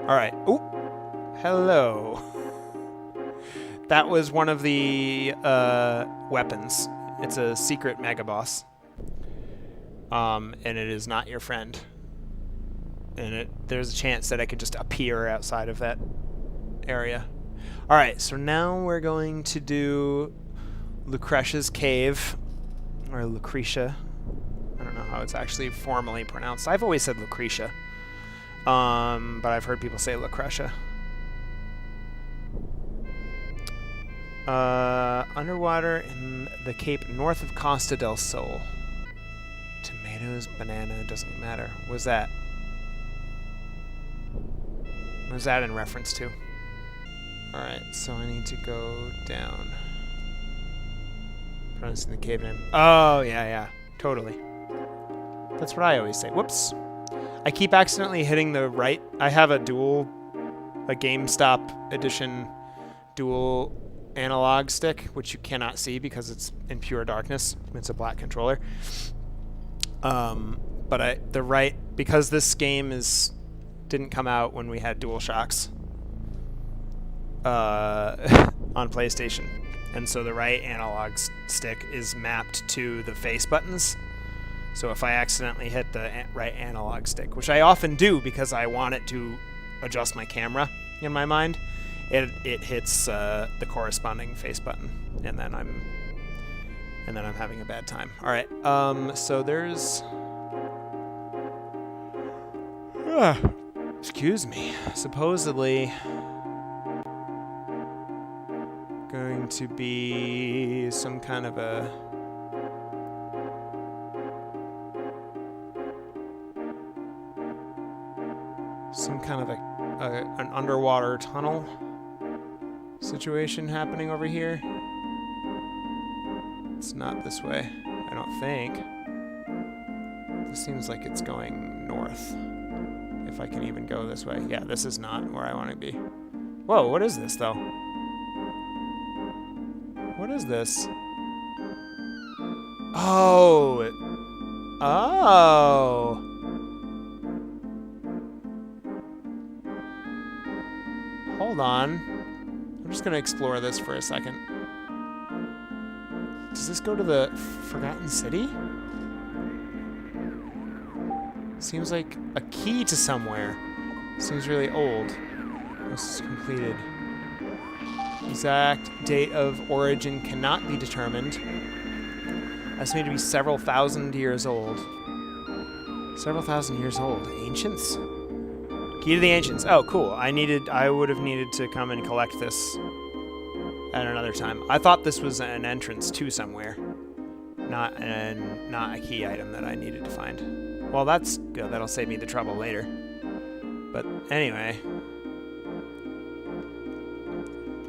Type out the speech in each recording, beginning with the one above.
Alright. Ooh. Hello. That was one of the weapons. It's a secret mega boss. And it is not your friend. And there's a chance that I could just appear outside of that area. Alright, so now we're going to do Lucrecia's Cave. Or Lucrecia. I don't know how it's actually formally pronounced. I've always said Lucrecia. But I've heard people say Lucrecia. Underwater in the cape north of Costa del Sol. Tomatoes, banana, doesn't matter. What was that? What was that in reference to? Alright, so I need to go down. Pronouncing the cave name. Oh, yeah, totally. That's what I always say. Whoops. I keep accidentally hitting the right. I have a GameStop edition dual analog stick, which you cannot see because it's in pure darkness. It's a black controller. But because this game didn't come out when we had DualShocks on PlayStation, and so the right analog stick is mapped to the face buttons. So if I accidentally hit the right analog stick, which I often do because I want it to adjust my camera in my mind, it hits the corresponding face button, and then I'm having a bad time. All right, so there's excuse me, supposedly going to be some kind of an underwater tunnel situation happening over here. It's not this way, I don't think. This seems like it's going north. If I can even go this way. Yeah, this is not where I want to be. Whoa, what is this, though? What is this? Oh! Oh! Hold on. I'm just going to explore this for a second. Does this go to the Forgotten City? Seems like a key to somewhere. Seems really old. This is completed. Exact date of origin cannot be determined. Estimated to be several thousand years old. Several thousand years old. Ancients? Key to the Ancients. Oh, cool. I would have needed to come and collect this at another time. I thought this was an entrance to somewhere, not a key item that I needed to find. Well, that's good. That'll save me the trouble later. But anyway,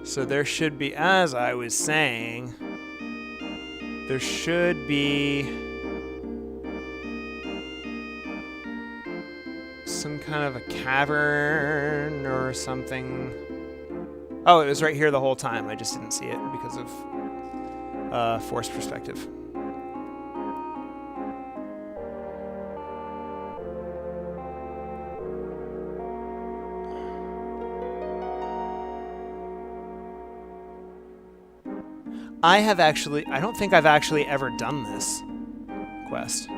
so there should be, as I was saying, there should be some kind of a cavern or something. Oh, it was right here the whole time. I just didn't see it because of forced perspective. I don't think I've actually ever done this quest.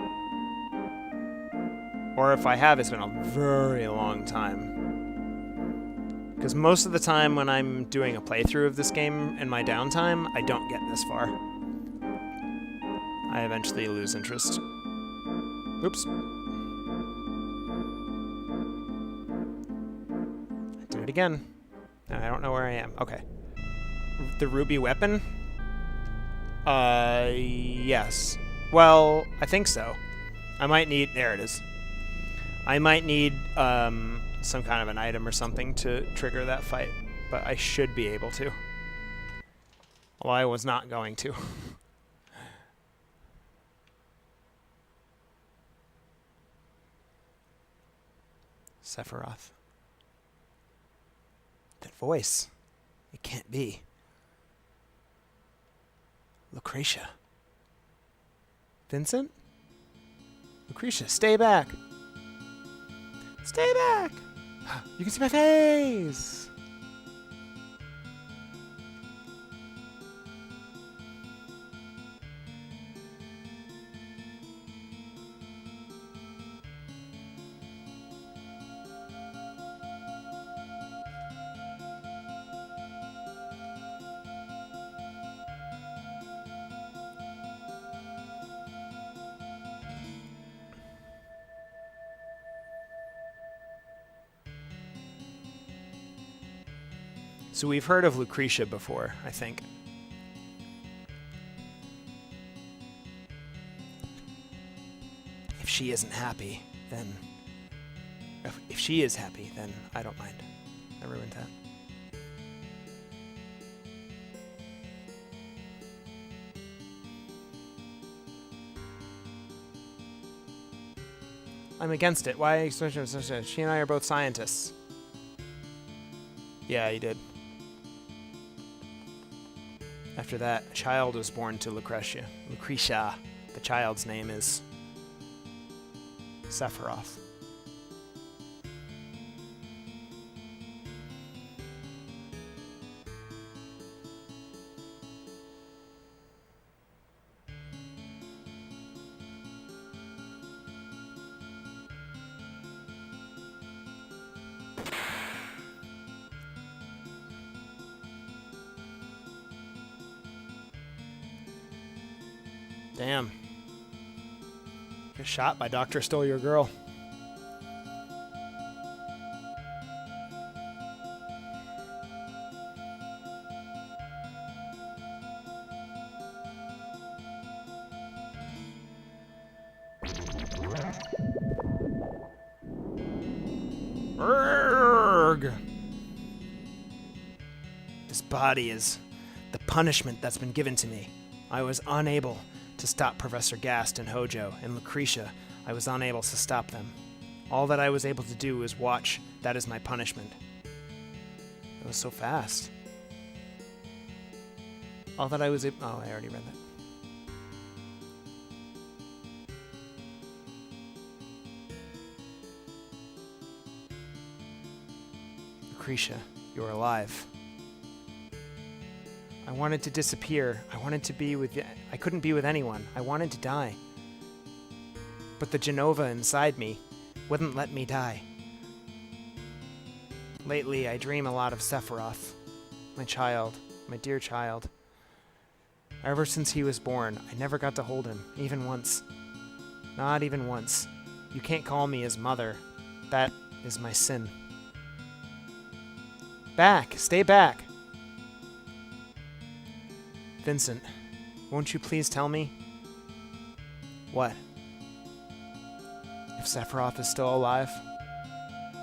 Or if I have, it's been a very long time. Because most of the time when I'm doing a playthrough of this game in my downtime, I don't get this far. I eventually lose interest. Oops. I did it again. And I don't know where I am. Okay. The ruby weapon? Yes. Well, I think so. I might need... There it is. I might need some kind of an item or something to trigger that fight, but I should be able to. Well, I was not going to. Sephiroth. That voice. It can't be. Lucrecia. Vincent? Lucrecia, stay back. Stay back! You can see my face! So we've heard of Lucrecia before, I think. If she isn't happy, then... If she is happy, then I don't mind. I ruined that. I'm against it. Why? She and I are both scientists. Yeah, he did. After that, a child was born to Lucrecia. Lucrecia. The child's name is Sephiroth. Damn. Get shot by Doctor Stole Your Girl. Urgh. This body is the punishment that's been given to me. I was unable to stop Professor Gast and Hojo and Lucrecia. I was unable to stop them. All that I was able to do was watch. That is my punishment. It was so fast. All that I was able... Oh, I already read that. Lucrecia, you're alive. I wanted to disappear. I wanted to be with... I couldn't be with anyone. I wanted to die. But the Genova inside me wouldn't let me die. Lately, I dream a lot of Sephiroth. My child. My dear child. Ever since he was born, I never got to hold him. Even once. Not even once. You can't call me his mother. That is my sin. Back! Stay back! Vincent, won't you please tell me? What? If Sephiroth is still alive?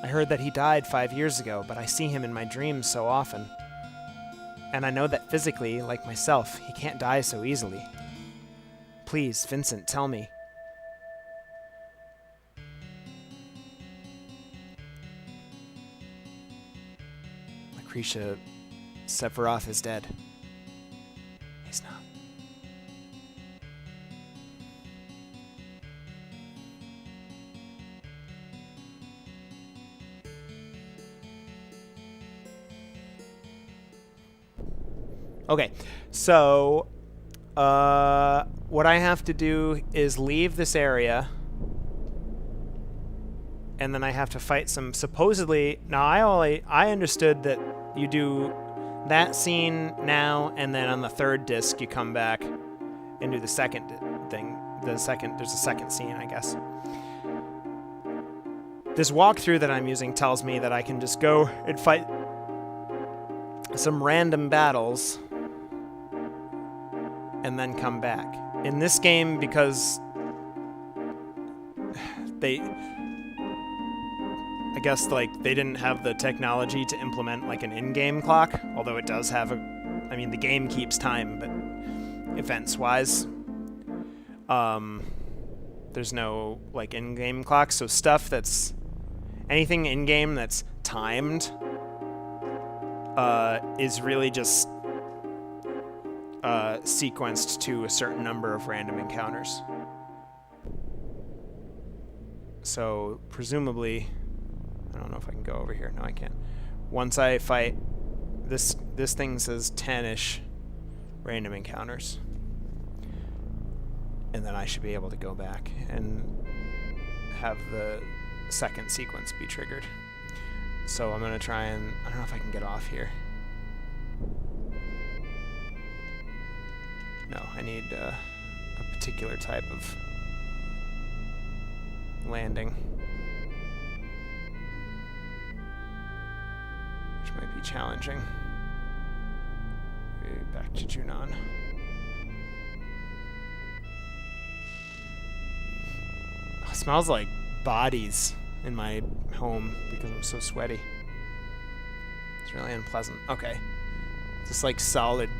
I heard that he died 5 years ago, but I see him in my dreams so often. And I know that physically, like myself, he can't die so easily. Please, Vincent, tell me. Lucrecia, Sephiroth is dead. He's not. Okay, so what I have to do is leave this area, and then I have to fight some supposedly... Now, I understood that you do that scene now, and then on the third disc you come back and do the second thing. There's a second scene, I guess. This walkthrough that I'm using tells me that I can just go and fight some random battles and then come back. In this game, because I guess, like, they didn't have the technology to implement, like, an in-game clock, although it does have I mean, the game keeps time, but events-wise, there's no, like, in-game clock, so anything in-game that's timed, is really just, sequenced to a certain number of random encounters. So, presumably... I don't know if I can go over here. No, I can't. Once I fight, this thing says 10-ish random encounters. And then I should be able to go back and have the second sequence be triggered. So I'm going to try and... I don't know if I can get off here. No, I need a particular type of landing. Which might be challenging. Maybe back to Junon. Oh, it smells like bodies in my home because I'm so sweaty. It's really unpleasant. Okay. This like solid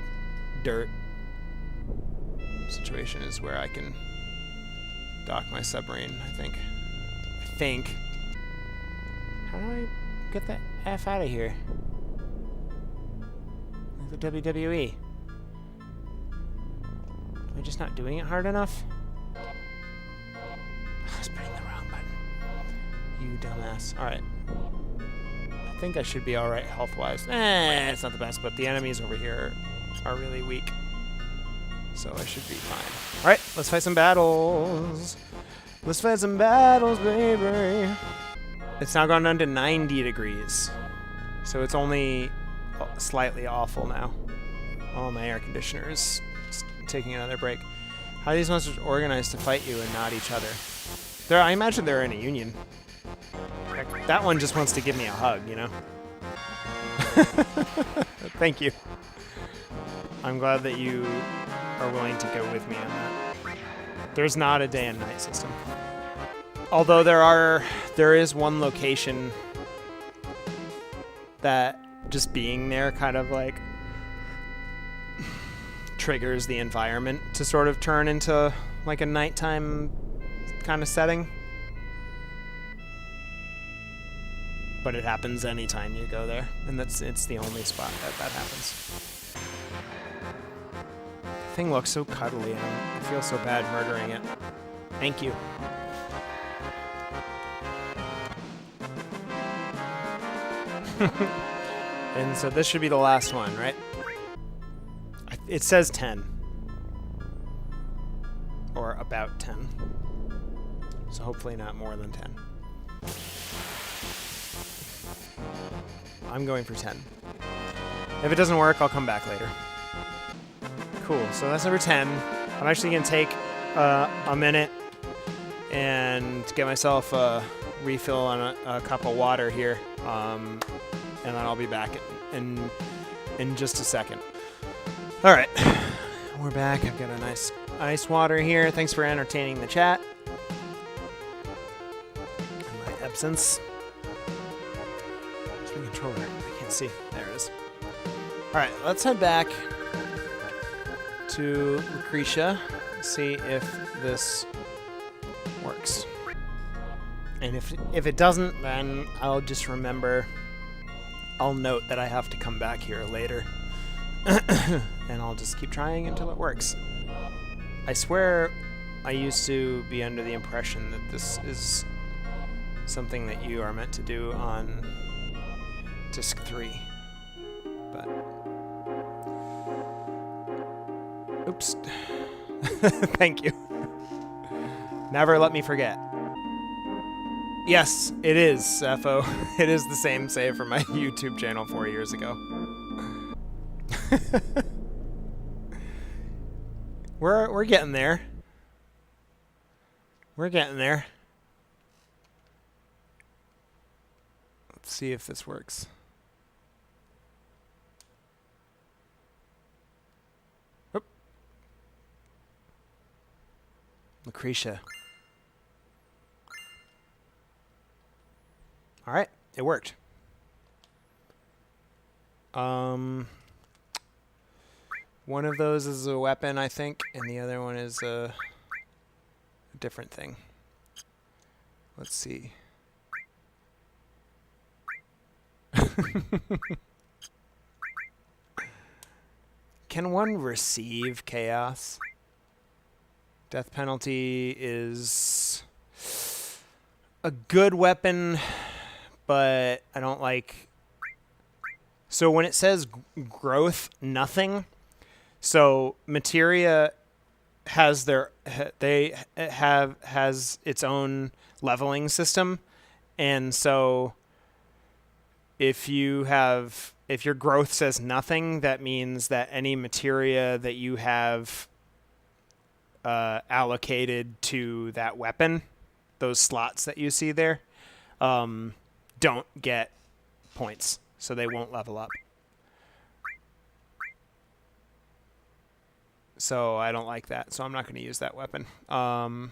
dirt situation is where I can dock my submarine, I think. How do I get the F out of here? Like the WWE. Am I just not doing it hard enough? I was pressing the wrong button. You dumbass. Alright. I think I should be alright health-wise. It's not the best, but the enemies over here are really weak. So I should be fine. Alright, let's fight some battles. Let's fight some battles, baby. It's now gone down to 90 degrees. So it's only slightly awful now. Oh, my air conditioner is taking another break. How are these monsters organized to fight you and not each other? I imagine they're in a union. Heck, that one just wants to give me a hug, you know? Thank you. I'm glad that you are willing to go with me on that. There's not a day and night system. Although there is one location that just being there kind of like triggers the environment to sort of turn into like a nighttime kind of setting. But it happens anytime you go there, and it's the only spot that happens. The thing looks so cuddly, and I feel so bad murdering it. Thank you. And so this should be the last one, right? It says 10. Or about 10. So hopefully not more than 10. I'm going for 10. If it doesn't work, I'll come back later. Cool, so that's number 10. I'm actually going to take a minute and get myself a refill on a cup of water here. And then I'll be back in just a second. All right, we're back. I've got a nice ice water here. Thanks for entertaining the chat in my absence. Where's my controller? I can't see. There it is. All right, let's head back to Lucrecia, see if this works. And if it doesn't, then I'll just remember. I'll note that I have to come back here later. And I'll just keep trying until it works. I swear I used to be under the impression that this is something that you are meant to do on disc 3. But... oops. Thank you. Never let me forget. Yes, it is, Sepho. It is the same save from my YouTube channel 4 years ago. We're getting there. We're getting there. Let's see if this works. Oop. Lucrecia. All right, it worked. One of those is a weapon, I think, and the other one is a different thing. Let's see. Can one receive chaos? Death penalty is a good weapon, but I don't like... So when it says growth, nothing. So materia has has its own leveling system, and so if your growth says nothing, that means that any materia that you have allocated to that weapon, those slots that you see there, don't get points, so they won't level up. So I don't like that, so I'm not going to use that weapon. But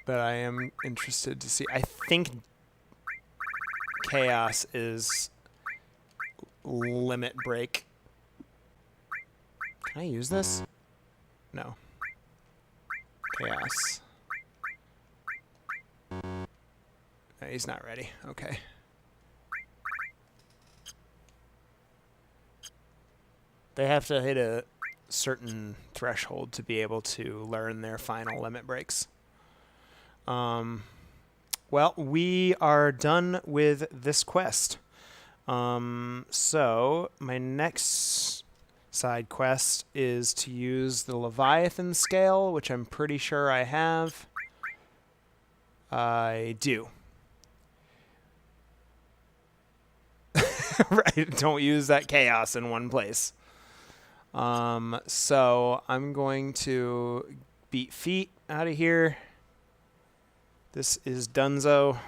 I am interested to see. I think Chaos is limit break. Can I use this? No. Chaos. No, he's not ready. Okay. They have to hit a certain threshold to be able to learn their final limit breaks. Well, we are done with this quest. So my next side quest is to use the Leviathan scale, which I'm pretty sure I have. I do. Right, don't use that chaos in one place. So I'm going to beat feet out of here. This is Dunzo.